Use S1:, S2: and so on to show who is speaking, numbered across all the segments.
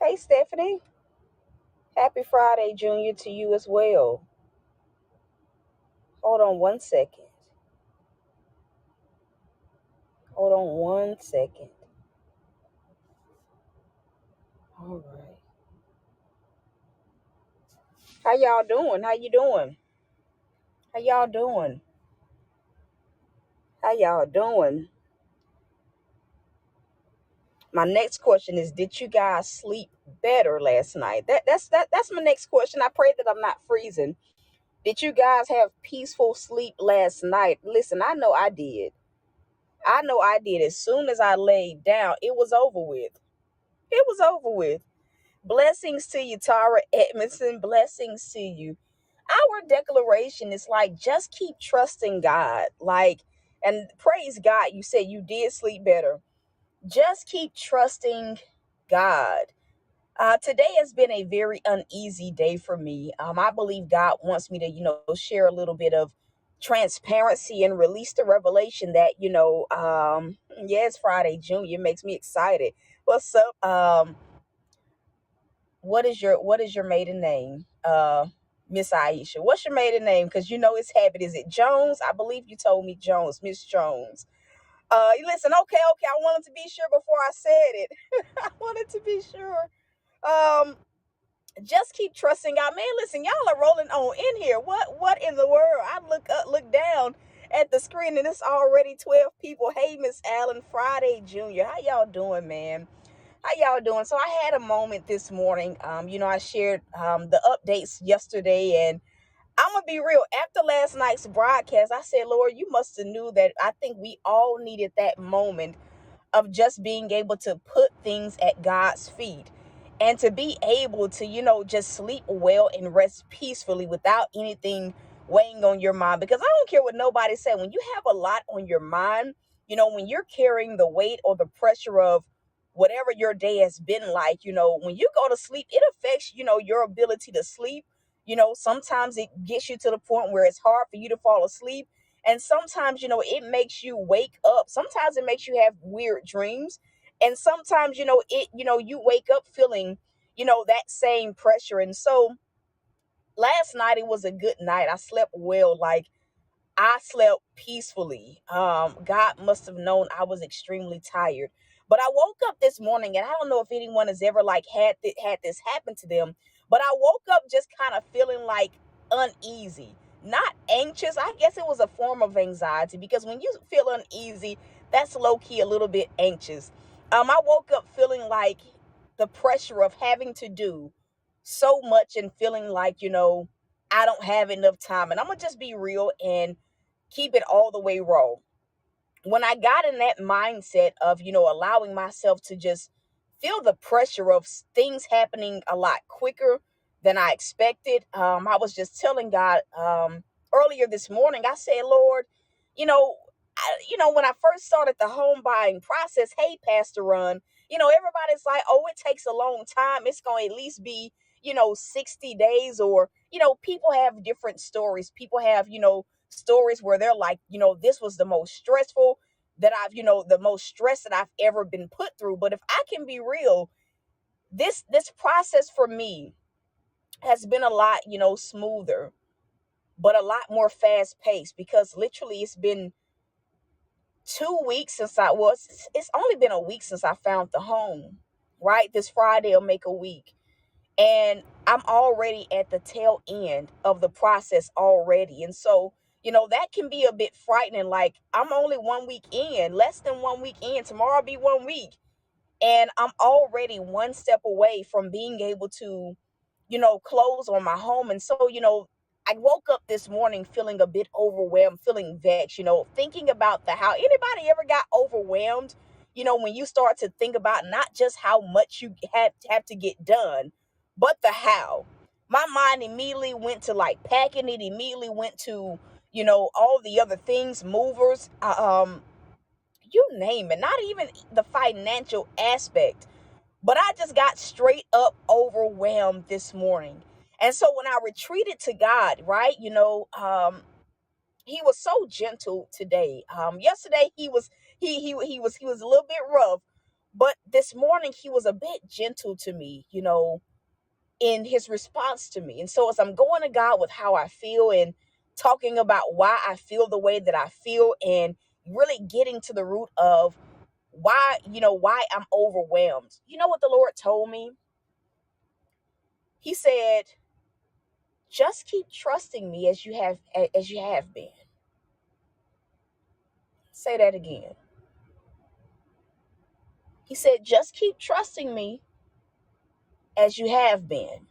S1: Hey, Stephanie. Happy Friday, Junior, to you as well. Hold on one second. Hold on one second. All right. How y'all doing? How you doing? How y'all doing? How y'all doing? My next question is: did you guys sleep better last night? That's my next question. I pray that I'm not freezing. Did you guys have peaceful sleep last night? Listen, I know I did. I know I did. As soon as I laid down, it was over with. It was over with. Blessings to you, Tara Edmondson. Blessings to you. Our declaration is like, just keep trusting God. And praise God, you said you did sleep better. Just keep trusting God. Today has been a very uneasy day for me. I believe God wants me to, share a little bit of transparency and release the revelation that, yeah, it's Friday, Junior. Makes me excited. What's up? What is your maiden name? Miss Aisha. What's your maiden name? Because you know it's habit. Is it Jones? I believe you told me Jones, Miss Jones. Listen, okay. I wanted to be sure before I said it. I wanted to be sure. Um, just keep trusting God. Man, listen, y'all are rolling on in here. What in the world? I look down at the screen and it's already 12 people. Hey, Miss Allen, Friday Junior. How y'all doing, man? How y'all doing? So I had a moment this morning. I shared the updates yesterday, and I'm gonna be real. After last night's broadcast, I said, Lord, you must have knew that I think we all needed that moment of just being able to put things at God's feet and to be able to, just sleep well and rest peacefully without anything weighing on your mind. Because I don't care what nobody said. When you have a lot on your mind, when you're carrying the weight or the pressure of whatever your day has been like, when you go to sleep, it affects, your ability to sleep. Sometimes it gets you to the point where it's hard for you to fall asleep. And sometimes, it makes you wake up. Sometimes it makes you have weird dreams. And sometimes, you wake up feeling, that same pressure. And so last night, it was a good night. I slept well. Like, I slept peacefully. God must have known I was extremely tired. But I woke up this morning, and I don't know if anyone has ever like had this happen to them. But I woke up just kind of feeling like uneasy, not anxious. I guess it was a form of anxiety because when you feel uneasy, that's low key a little bit anxious. I woke up feeling like the pressure of having to do so much and feeling like I don't have enough time. And I'm gonna just be real and keep it all the way raw. When I got in that mindset of, allowing myself to just feel the pressure of things happening a lot quicker than I expected, I was just telling God earlier this morning, I said, Lord, you know, when I first started the home buying process, hey, Pastor Run, everybody's like, oh, it takes a long time. It's going to at least be, 60 days or, people have different stories. People have, stories where they're like, this was the most stressful that the most stress that I've ever been put through. But if I can be real, this process for me has been a lot, smoother, but a lot more fast paced because literally it's been 2 weeks since it's only been a week since I found the home, right? This Friday will make a week. And I'm already at the tail end of the process already. And so, that can be a bit frightening. Like, I'm only 1 week in, less than 1 week in. Tomorrow will be 1 week. And I'm already one step away from being able to, close on my home. And so, I woke up this morning feeling a bit overwhelmed, feeling vexed, thinking about the how. Anybody ever got overwhelmed? When you start to think about not just how much you have to get done, but the how. My mind immediately went to like packing. It immediately went to, all the other things, movers, you name it, not even the financial aspect. But I just got straight up overwhelmed this morning. And so when I retreated to God, right, he was so gentle today. Yesterday he was a little bit rough, But this morning, he was a bit gentle to me, in his response to me. And so as I'm going to God with how I feel and talking about why I feel the way that I feel and really getting to the root of why I'm overwhelmed. You know what the Lord told me? He said, just keep trusting me as you have been. Say that again. He said, just keep trusting me as you have been.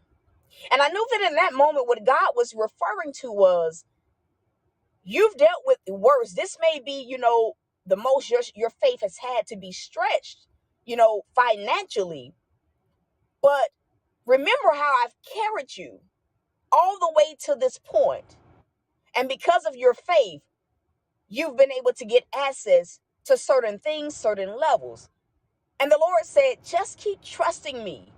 S1: And I knew that in that moment, what God was referring to was, you've dealt with worse. This may be, the most your faith has had to be stretched, financially. But remember how I've carried you all the way to this point. And because of your faith, you've been able to get access to certain things, certain levels. And the Lord said, just keep trusting me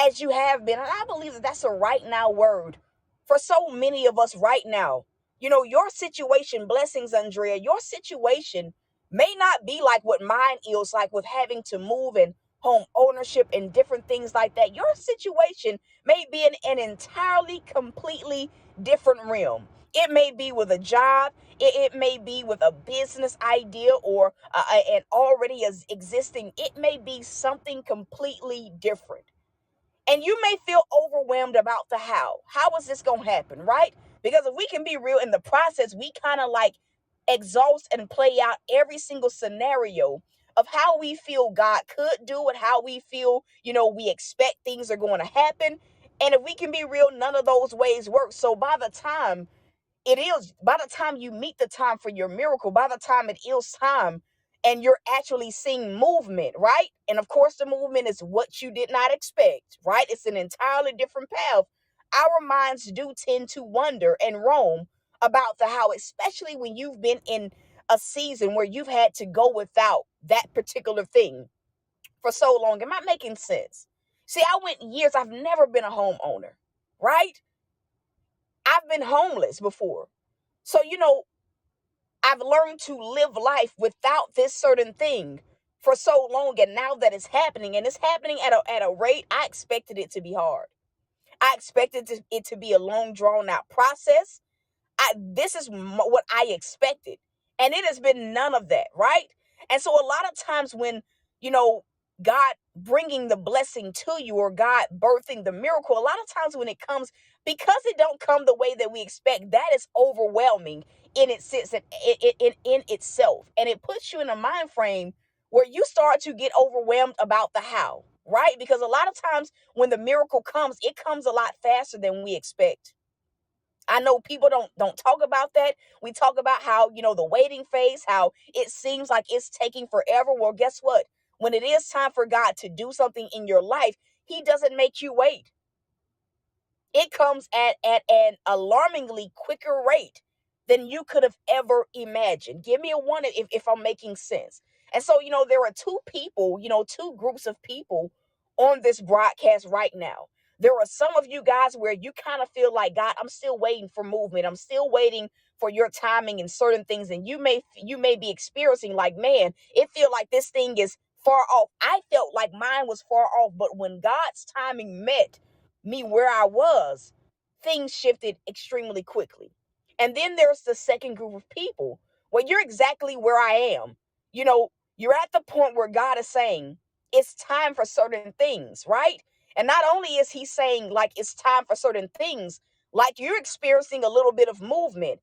S1: as you have been. And I believe that that's a right now word for so many of us right now. Your situation, blessings, Andrea, your situation may not be like what mine is, like with having to move and home ownership and different things like that. Your situation may be in an entirely, completely different realm. It may be with a job. It may be with a business idea or an already existing. It may be something completely different. And you may feel overwhelmed about the how. How is this going to happen, right? Because if we can be real in the process, we kind of like exhaust and play out every single scenario of how we feel God could do it, how we feel, we expect things are going to happen. And if we can be real, none of those ways work. So by the time you meet the time for your miracle, by the time it is time and you're actually seeing movement, right? And of course, the movement is what you did not expect, right? It's an entirely different path. Our minds do tend to wonder and roam about the how, especially when you've been in a season where you've had to go without that particular thing for so long. Am I making sense? See, I went years, I've never been a homeowner, right? I've been homeless before. So, I've learned to live life without this certain thing for so long. And now that it's happening, and it's happening at a rate, I expected it to be hard. I expected it to be a long, drawn out process. This is what I expected. And it has been none of that, right? And so a lot of times when, God bringing the blessing to you or God birthing the miracle, a lot of times when it comes, because it don't come the way that we expect, that is overwhelming in its sense, in itself. And it puts you in a mind frame where you start to get overwhelmed about the how, right? Because a lot of times when the miracle comes, it comes a lot faster than we expect. I know people don't talk about that. We talk about how, the waiting phase, how it seems like it's taking forever. Well, guess what? When it is time for God to do something in your life, he doesn't make you wait. It comes at an alarmingly quicker rate than you could have ever imagined. Give me a one if I'm making sense. And so, there are two people, two groups of people on this broadcast right now. There are some of you guys where you kind of feel like, God, I'm still waiting for movement. I'm still waiting for your timing and certain things. And you may be experiencing like, man, it feel like this thing is far off. I felt like mine was far off, but when God's timing met me where I was, things shifted extremely quickly. And then there's the second group of people where you're exactly where I am. You're at the point where God is saying it's time for certain things, right? And not only is he saying like it's time for certain things, like you're experiencing a little bit of movement.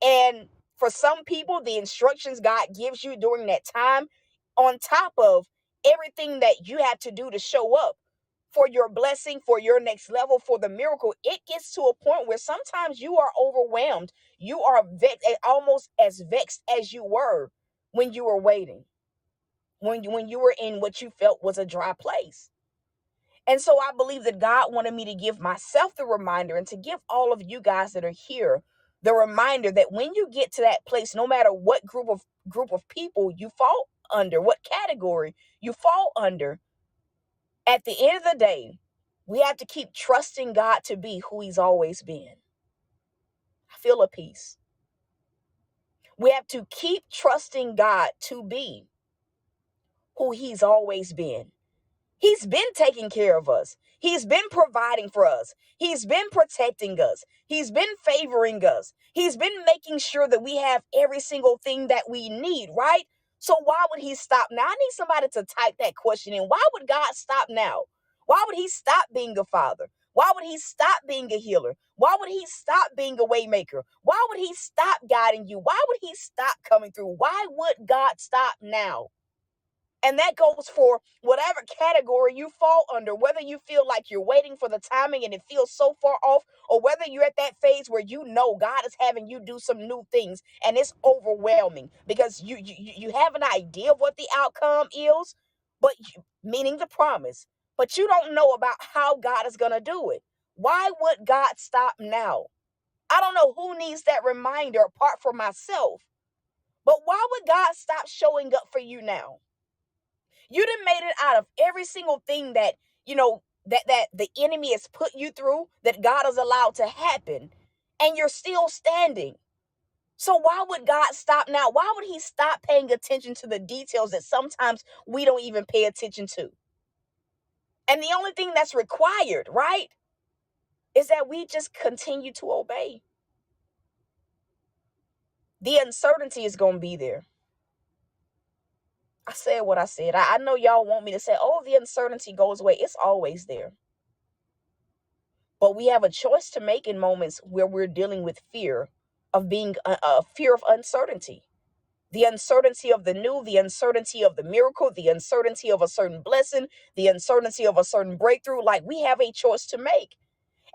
S1: And for some people, the instructions God gives you during that time, on top of everything that you have to do to show up for your blessing, for your next level, for the miracle, it gets to a point where sometimes you are overwhelmed. You are vexed, almost as vexed as you were when you were waiting, when you were in what you felt was a dry place. And so I believe that God wanted me to give myself the reminder and to give all of you guys that are here the reminder that when you get to that place, no matter what group of people you fall under, what category you fall under, at the end of the day, we have to keep trusting God to be who he's always been. I feel a peace. We have to keep trusting God to be who he's always been. He's been taking care of us. He's been providing for us. He's been protecting us. He's been favoring us. He's been making sure that we have every single thing that we need, right? So why would he stop now? I need somebody to type that question in. Why would God stop now? Why would he stop being a father? Why would he stop being a healer? Why would he stop being a way maker? Why would he stop guiding you? Why would he stop coming through? Why would God stop now? And that goes for whatever category you fall under, whether you feel like you're waiting for the timing and it feels so far off, or whether you're at that phase where you know God is having you do some new things and it's overwhelming because you have an idea of what the outcome is, meaning the promise, but you don't know about how God is going to do it. Why would God stop now? I don't know who needs that reminder apart from myself, but why would God stop showing up for you now? You done made it out of every single thing that, that the enemy has put you through, that God has allowed to happen, and you're still standing. So why would God stop now? Why would he stop paying attention to the details that sometimes we don't even pay attention to? And the only thing that's required, right, is that we just continue to obey. The uncertainty is going to be there. I said what I said. I know y'all want me to say, oh, the uncertainty goes away. It's always there. But we have a choice to make in moments where we're dealing with fear of being a fear of uncertainty. The uncertainty of the new, the uncertainty of the miracle, the uncertainty of a certain blessing, the uncertainty of a certain breakthrough. Like, we have a choice to make.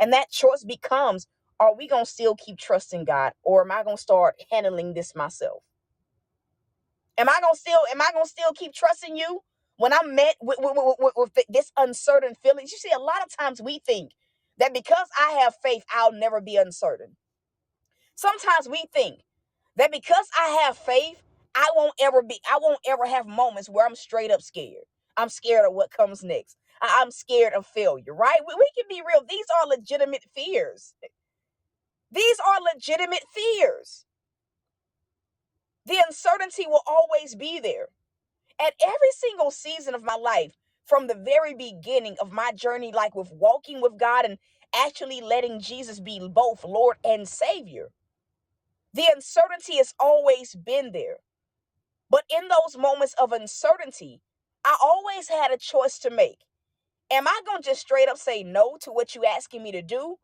S1: And that choice becomes, are we going to still keep trusting God, or am I going to start handling this myself? Am I going to still keep trusting you when I'm met with this uncertain feelings? You see, a lot of times we think that because I have faith, I'll never be uncertain. Sometimes we think that because I have faith, I won't ever have moments where I'm straight up scared. I'm scared of what comes next. I'm scared of failure, right? We can be real. These are legitimate fears. These are legitimate fears. The uncertainty will always be there. At every single season of my life, from the very beginning of my journey, like with walking with God and actually letting Jesus be both Lord and Savior, the uncertainty has always been there. But in those moments of uncertainty, I always had a choice to make. Am I going to just straight up say no to what you're asking me to do?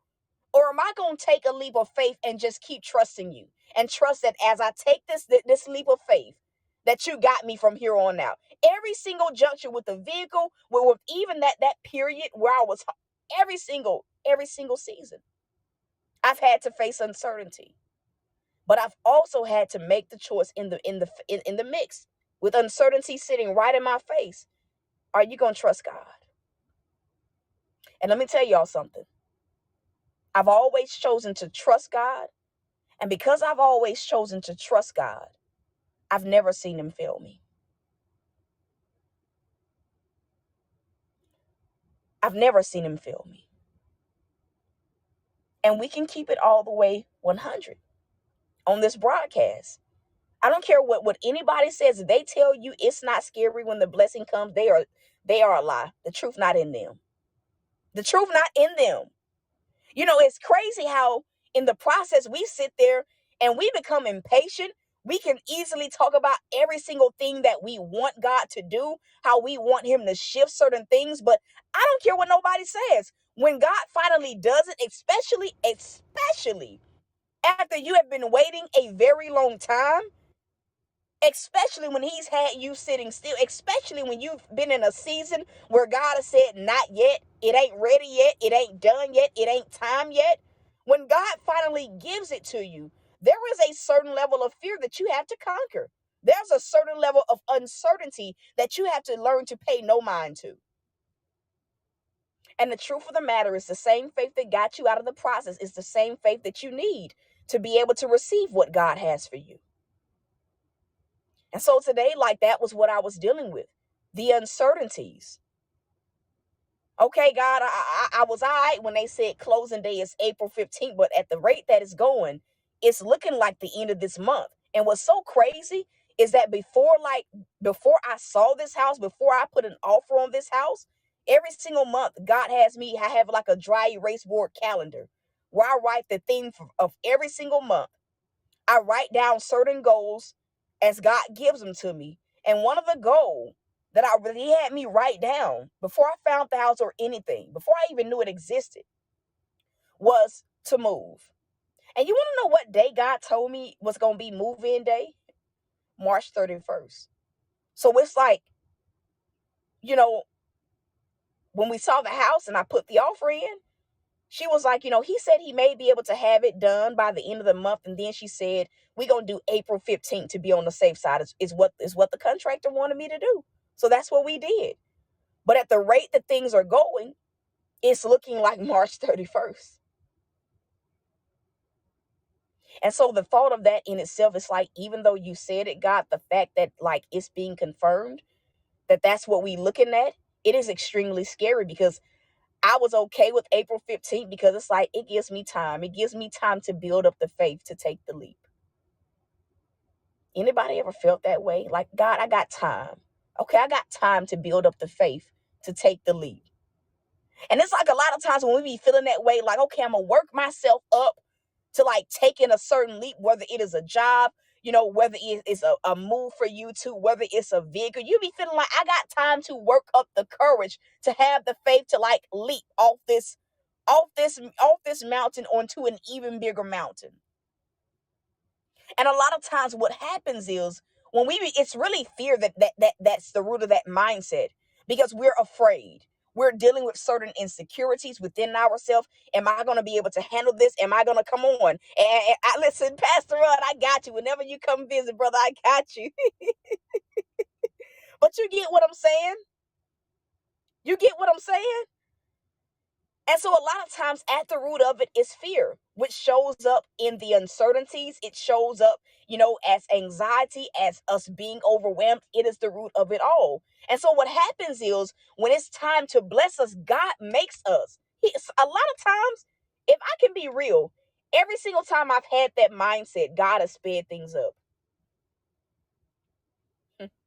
S1: Or am I going to take a leap of faith and just keep trusting you and trust that as I take this leap of faith, that you got me from here on out? Every single juncture with the vehicle, with even that period where I was, every single season, I've had to face uncertainty. But I've also had to make the choice in the mix, with uncertainty sitting right in my face. Are you going to trust God? And let me tell y'all something. I've always chosen to trust God. And because I've always chosen to trust God, I've never seen him fail me. I've never seen him fail me. And we can keep it all the way 100 on this broadcast. I don't care what anybody says. If they tell you it's not scary when the blessing comes, they are a lie. The truth not in them. The truth not in them. It's crazy how in the process we sit there and we become impatient. We can easily talk about every single thing that we want God to do, how we want him to shift certain things. But I don't care what nobody says. When God finally does it, especially after you have been waiting a very long time, especially when he's had you sitting still, especially when you've been in a season where God has said, not yet, it ain't ready yet, it ain't done yet, it ain't time yet. When God finally gives it to you, there is a certain level of fear that you have to conquer. There's a certain level of uncertainty that you have to learn to pay no mind to. And the truth of the matter is, the same faith that got you out of the process is the same faith that you need to be able to receive what God has for you. And so today, like, that was what I was dealing with, the uncertainties. Okay, God, I was all right when they said closing day is April 15th, but at the rate that it's going, it's looking like the end of this month. And what's so crazy is that before I saw this house, before I put an offer on this house, every single month God has me, I have like a dry erase board calendar where I write the theme of every single month. I write down certain goals as God gives them to me. And one of the goals that I really had me write down before I found the house or anything, before I even knew it existed, was to move. And you want to know what day God told me was going to be move-in day? March 31st. So it's like, you know, when we saw the house and I put the offer in, she was like, he said he may be able to have it done by the end of the month. And then she said, we're going to do April 15th to be on the safe side is what the contractor wanted me to do. So that's what we did. But at the rate that things are going, it's looking like March 31st. And so the thought of that in itself is like, even though you said it, God, the fact that like it's being confirmed, that's what we looking at, it is extremely scary, because I was okay with April 15th because it's like, it gives me time. It gives me time to build up the faith to take the leap. Anybody ever felt that way? Like, God, I got time. Okay, I got time to build up the faith to take the leap. And it's like a lot of times when we be feeling that way, like, okay, I'm going to work myself up to like taking a certain leap, whether it is a job, whether it's a move for you to, whether it's a vehicle, you be feeling like I got time to work up the courage to have the faith to like leap off this mountain onto an even bigger mountain. And a lot of times what happens is when it's really fear that's the root of that mindset, because we're afraid. We're dealing with certain insecurities within ourselves. Am I going to be able to handle this? Am I going to come on? And I listen, Pastor Rod, I got you. Whenever you come visit, brother, I got you. But you get what I'm saying? You get what I'm saying? And so a lot of times at the root of it is fear, which shows up in the uncertainties. It shows up, as anxiety, as us being overwhelmed. It is the root of it all. And so what happens is when it's time to bless us, God makes us. A lot of times, if I can be real, every single time I've had that mindset, God has sped things up.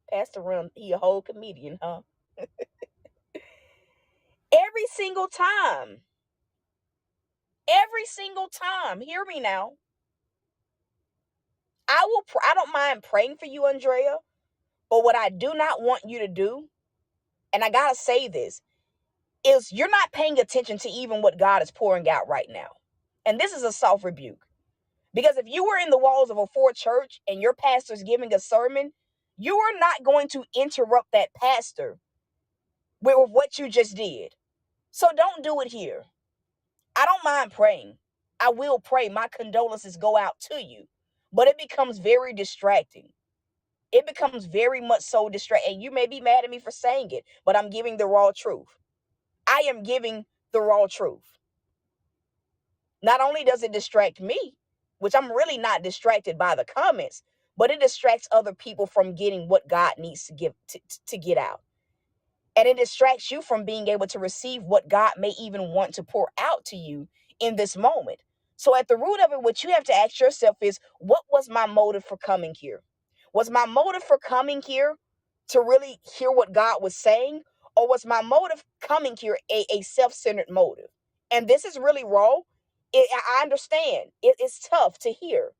S1: Pastor Ron, he a whole comedian, huh? Every single time. Every single time. Hear me now. I don't mind praying for you, Andrea, but what I do not want you to do, and I gotta say this, is you're not paying attention to even what God is pouring out right now. And this is a soft rebuke. Because if you were in the walls of a Ford church and your pastor's giving a sermon, you are not going to interrupt that pastor with what you just did. So don't do it here. I don't mind praying. I will pray. My condolences go out to you. But it becomes very distracting. It becomes very much so distracting. And you may be mad at me for saying it, but I'm giving the raw truth. I am giving the raw truth. Not only does it distract me, which I'm really not distracted by the comments, but it distracts other people from getting what God needs to give to get out. And it distracts you from being able to receive what God may even want to pour out to you in this moment. So at the root of it, what you have to ask yourself is, what was my motive for coming here? Was my motive for coming here to really hear what God was saying? Or was my motive coming here a self-centered motive? And this is really raw. I understand. It's tough to hear.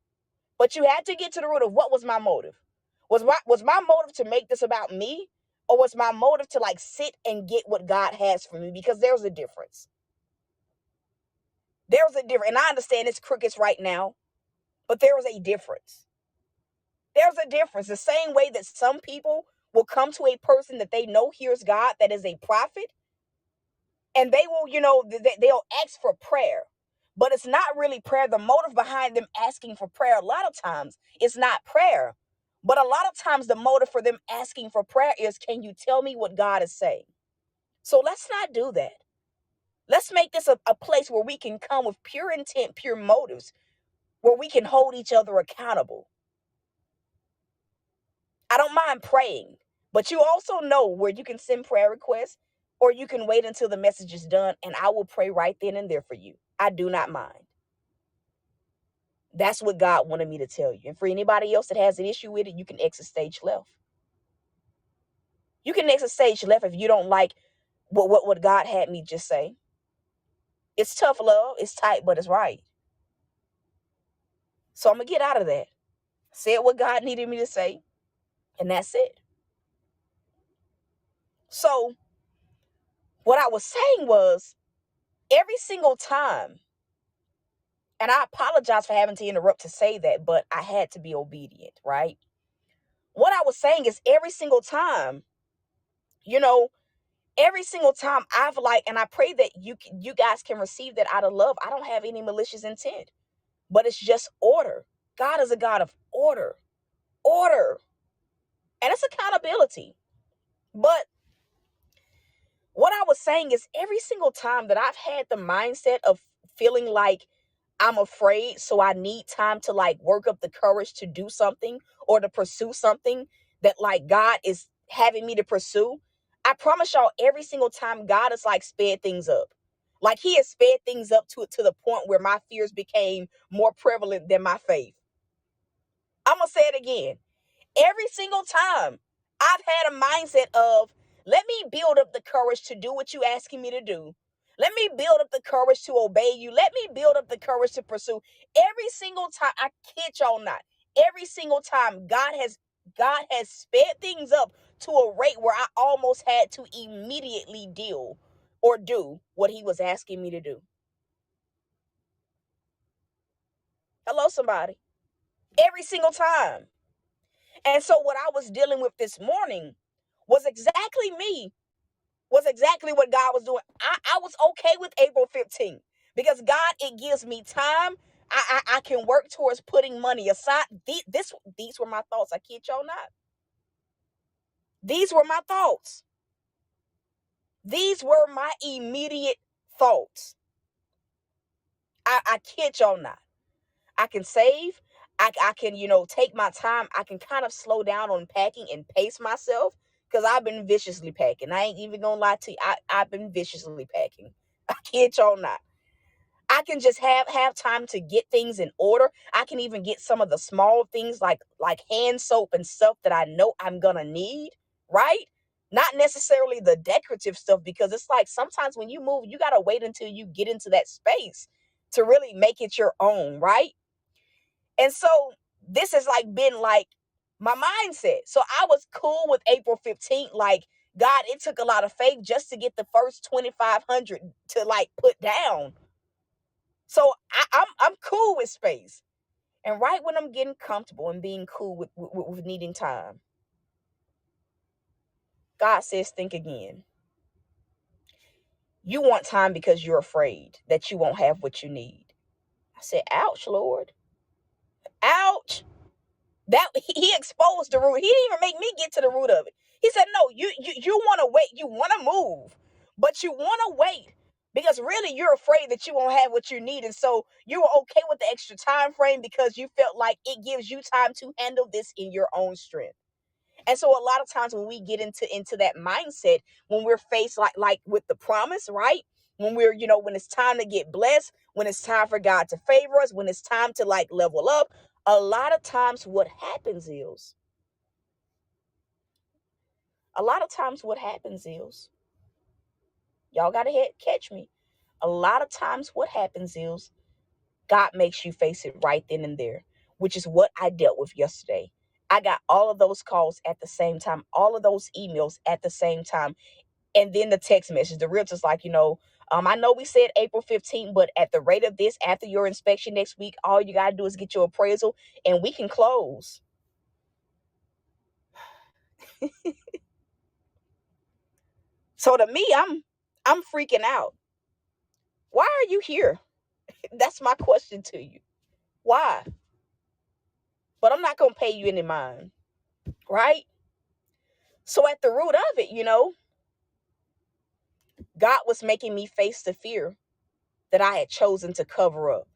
S1: But you had to get to the root of what was my motive. Was my motive to make this about me? Or was my motive to like sit and get what God has for me? Because there's a difference. There's a difference. And I understand it's crickets right now, but there is a difference. There's a difference. The same way that some people will come to a person that they know hears God, that is a prophet, and they will, they'll ask for prayer. But it's not really prayer. The motive behind them asking for prayer, a lot of times, it's not prayer. But a lot of times the motive for them asking for prayer is, can you tell me what God is saying? So let's not do that. Let's make this a place where we can come with pure intent, pure motives, where we can hold each other accountable. I don't mind praying, but you also know where you can send prayer requests, or you can wait until the message is done and I will pray right then and there for you. I do not mind. That's what God wanted me to tell you. And for anybody else that has an issue with it, you can exit stage left. You can exit stage left if you don't like what God had me just say. It's tough love. It's tight, but it's right. So I'm going to get out of that. Said what God needed me to say, and that's it. So what I was saying was, every single time, and I apologize for having to interrupt to say that, but I had to be obedient, right? What I was saying is, every single time, every single time I've and I pray that you guys can receive that out of love. I don't have any malicious intent, but it's just order. God is a God of order, and it's accountability. But what I was saying is, every single time that I've had the mindset of feeling like I'm afraid, so I need time to work up the courage to do something or to pursue something that God is having me to pursue. I promise y'all, every single time God has sped things up. He has sped things up to the point where my fears became more prevalent than my faith. I'm going to say it again. Every single time I've had a mindset of, let me build up the courage to do what you're asking me to do. Let me build up the courage to obey you. Let me build up the courage to pursue. Every single time, I kid y'all not, every single time God has sped things up to a rate where I almost had to immediately deal or do what he was asking me to do. Hello, somebody. Every single time. And so what I was dealing with this morning was exactly what God was doing. I was okay with April 15th because God, it gives me time. I can work towards putting money aside. These were my thoughts. I kid y'all not. These were my thoughts. These were my immediate thoughts. I kid y'all not. I can save. I can, take my time. I can kind of slow down on packing and pace myself because I've been viciously packing. I ain't even gonna lie to you. I've been viciously packing. I kid y'all not. I can just have time to get things in order. I can even get some of the small things like hand soap and stuff that I know I'm gonna need, right? Not necessarily the decorative stuff, because it's sometimes when you move, you gotta wait until you get into that space to really make it your own, right? And so this has been my mindset. So I was cool with April 15th. God, it took a lot of faith just to get the first 2,500 to put down. So I'm cool with space. And right when I'm getting comfortable and being cool with needing time, God says, think again. You want time because you're afraid that you won't have what you need. I said, ouch, Lord. Ouch. That he exposed the root. He didn't even make me get to the root of it. He said, no, you want to wait. You want to move, but you want to wait because really you're afraid that you won't have what you need. And so you were okay with the extra time frame because you felt like it gives you time to handle this in your own strength. And so a lot of times when we get into that mindset, when we're faced with the promise, right? When we're, when it's time to get blessed, when it's time for God to favor us, when it's time to level up, a lot of times what happens is, y'all got to catch me. A lot of times what happens is God makes you face it right then and there, which is what I dealt with yesterday. I got all of those calls at the same time, all of those emails at the same time. And then the text message, the realtor's I know we said April 15th, but at the rate of this, after your inspection next week, all you got to do is get your appraisal and we can close. So to me, I'm freaking out. Why are you here? That's my question to you. Why? But I'm not going to pay you any mind, right? So at the root of it, God was making me face the fear that I had chosen to cover up.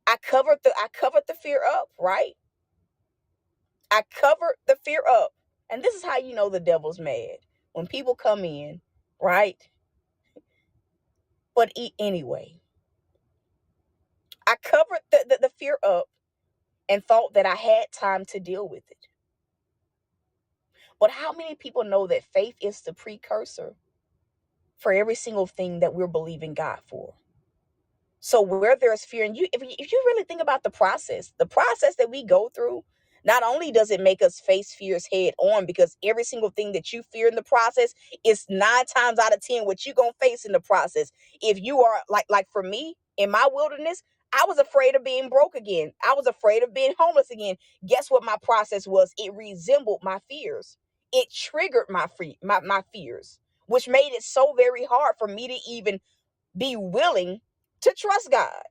S1: I covered the fear up, right? I covered the fear up. And this is how you know the devil's mad. When people come in, right? But anyway, I covered the fear up and thought that I had time to deal with it. But how many people know that faith is the precursor for every single thing that we're believing God for? So where there's fear, and if you really think about the process that we go through, not only does it make us face fears head on, because every single thing that you fear in the process is 9 times out of 10 what you're gonna face in the process. If you are like for me in my wilderness, I was afraid of being broke again. I was afraid of being homeless again. Guess what my process was? It resembled my fears. It triggered my fears, which made it so very hard for me to even be willing to trust God.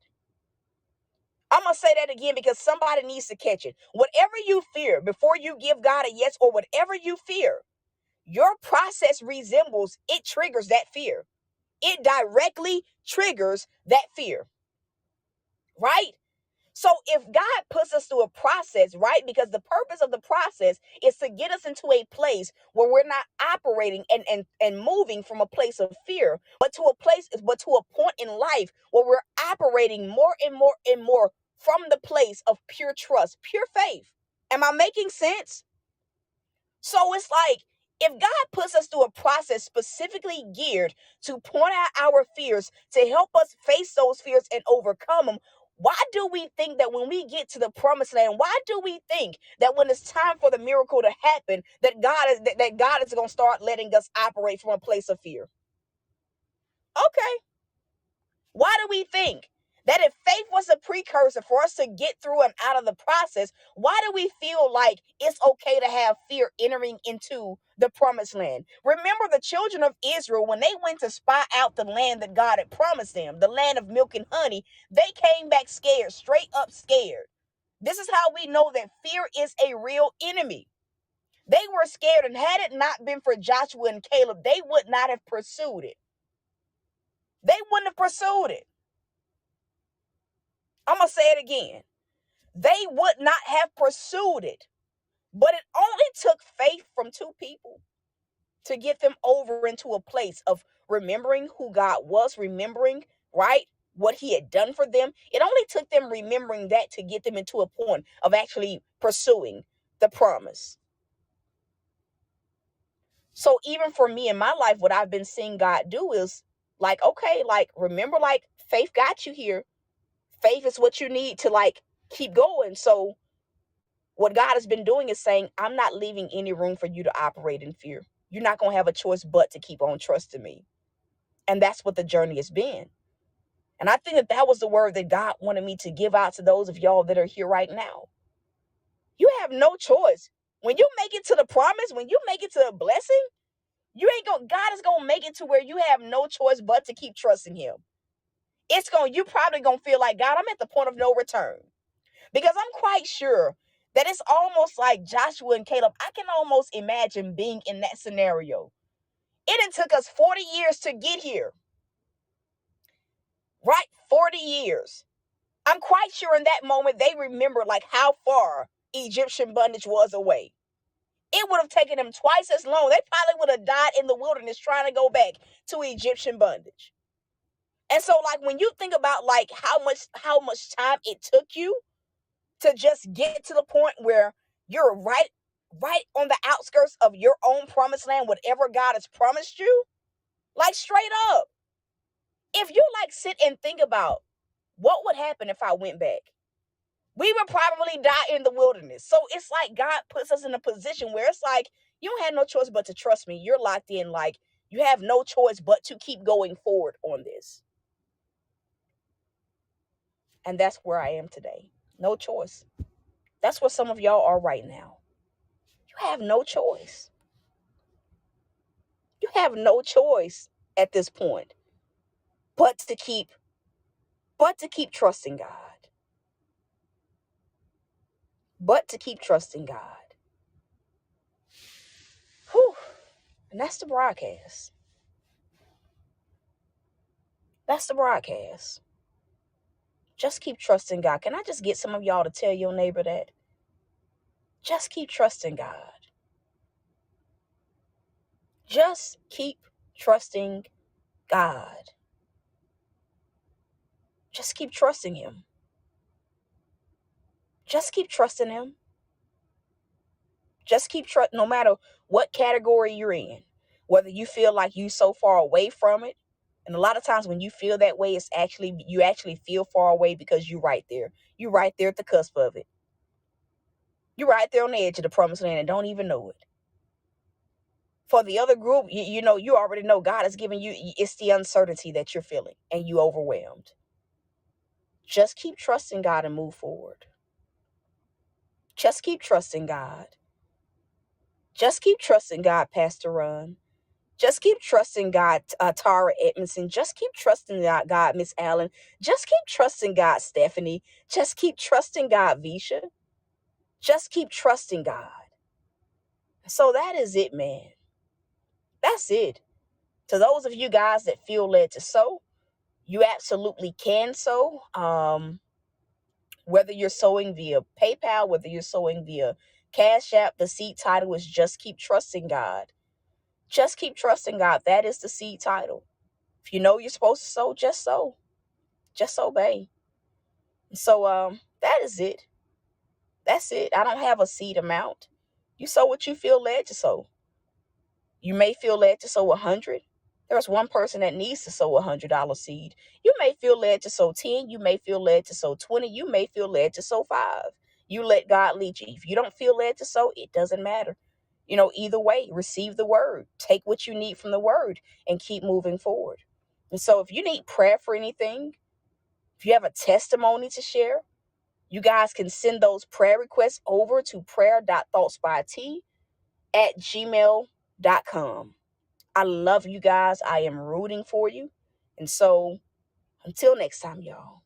S1: I'm going to say that again because somebody needs to catch it. Whatever you fear before you give God a yes, or whatever you fear, your process resembles, it triggers that fear. It directly triggers that fear, right? So if God puts us through a process, right? Because the purpose of the process is to get us into a place where we're not operating and moving from a place of fear, but to a point in life where we're operating more and more and more from the place of pure trust, pure faith. Am I making sense? So it's like, if God puts us through a process specifically geared to point out our fears, to help us face those fears and overcome them, why do we think that when we get to the promised land, why do we think that when it's time for the miracle to happen, that God is going to start letting us operate from a place of fear? Okay. Why do we think that if faith was a precursor for us to get through and out of the process, why do we feel like it's okay to have fear entering into the promised land? Remember the children of Israel, when they went to spy out the land that God had promised them, the land of milk and honey, they came back scared, straight up scared. This is how we know that fear is a real enemy. They were scared, and had it not been for Joshua and Caleb, they would not have pursued it. They wouldn't have pursued it. I'm going to say it again. They would not have pursued it. But it only took faith from two people to get them over into a place of remembering who God was, remembering, right, what he had done for them. It only took them remembering that to get them into a point of actually pursuing the promise. So even for me in my life, what I've been seeing God do is like, okay, like, remember, like, faith got you here. Faith is what you need to like keep going. So what God has been doing is saying, I'm not leaving any room for you to operate in fear. You're not going to have a choice but to keep on trusting me. And that's what the journey has been. And I think that was the word that God wanted me to give out to those of y'all that are here right now. You have no choice. When you make it to the promise, when you make it to a blessing, God is going to make it to where you have no choice but to keep trusting him. You probably going to feel like, God, I'm at the point of no return. Because I'm quite sure that it's almost like Joshua and Caleb. I can almost imagine being in that scenario. It took us 40 years to get here. Right? 40 years. I'm quite sure in that moment they remember like how far Egyptian bondage was away. It would have taken them twice as long. They probably would have died in the wilderness trying to go back to Egyptian bondage. And so like when you think about like how much time it took you to just get to the point where you're right on the outskirts of your own promised land, whatever God has promised you, like straight up. If you like sit and think about what would happen if I went back, we would probably die in the wilderness. So it's like God puts us in a position where it's like, you don't have no choice but to trust me. You're locked in. Like, you have no choice but to keep going forward on this. And that's where I am today. No choice. That's where some of y'all are right now. You have no choice. You have no choice at this point but to keep trusting God. But to keep trusting God. Whew. And that's the broadcast. That's the broadcast. Just keep trusting God. Can I just get some of y'all to tell your neighbor that? Just keep trusting God. Just keep trusting God. Just keep trusting him. Just keep trusting him. Just keep trust, no matter what category you're in, whether you feel like you so far away from it. And a lot of times when you feel that way, it's actually, you actually feel far away because you're right there. You're right there at the cusp of it. You're right there on the edge of the promised land and don't even know it. For the other group, you know, you already know God has given you, it's the uncertainty that you're feeling and you overwhelmed. Just keep trusting God and move forward. Just keep trusting God. Just keep trusting God, Pastor Ron. Just keep trusting God, Tara Edmondson. Just keep trusting God, Miss Allen. Just keep trusting God, Stephanie. Just keep trusting God, Visha. Just keep trusting God. So that is it, man. That's it. To those of you guys that feel led to sow, you absolutely can sow. Whether you're sowing via PayPal, whether you're sowing via Cash App, the seed title is Just Keep Trusting God. Just keep trusting God. That is the seed title. If you know you're supposed to sow, just sow. Just obey. So that is it. That's it. I don't have a seed amount. You sow what you feel led to sow. You may feel led to sow 100. There's one person that needs to sow $100 seed. You may feel led to sow 10. You may feel led to sow 20. You may feel led to sow 5. You let God lead you. If you don't feel led to sow, it doesn't matter. You know, either way, receive the word. Take what you need from the word and keep moving forward. And so if you need prayer for anything, if you have a testimony to share, you guys can send those prayer requests over to prayer.thoughtsbyt@gmail.com. I love you guys. I am rooting for you. And so until next time, y'all.